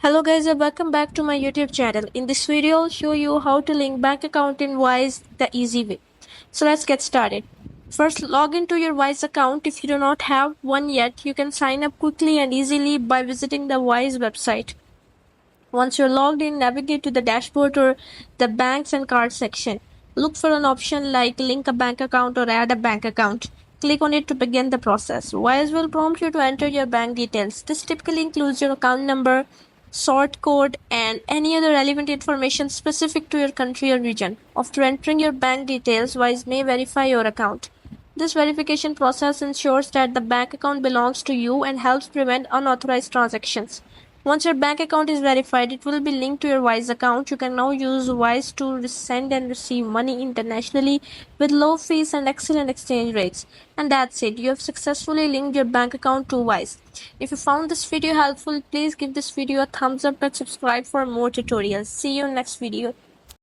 Hello guys and welcome back to my YouTube channel. In this video I'll show you how to link bank account in Wise the easy way. So let's get started. First, log into your Wise account. If you do not have one yet, you can sign up quickly and easily by visiting the Wise website. Once you're logged in, navigate to the dashboard or the banks and cards section. Look for an option like link a bank account or add a bank account. Click on it to begin the process. Wise will prompt you to enter your bank details. This typically includes your account number, sort code, and any other relevant information specific to your country or region. After entering your bank details, Wise may verify your account. This verification process ensures that the bank account belongs to you and helps prevent unauthorized transactions. Once your bank account is verified, it will be linked to your Wise account. You can now use Wise to send and receive money internationally with low fees and excellent exchange rates. And that's it. You have successfully linked your bank account to Wise. If you found this video helpful, please give this video a thumbs up and subscribe for more tutorials. See you in next video.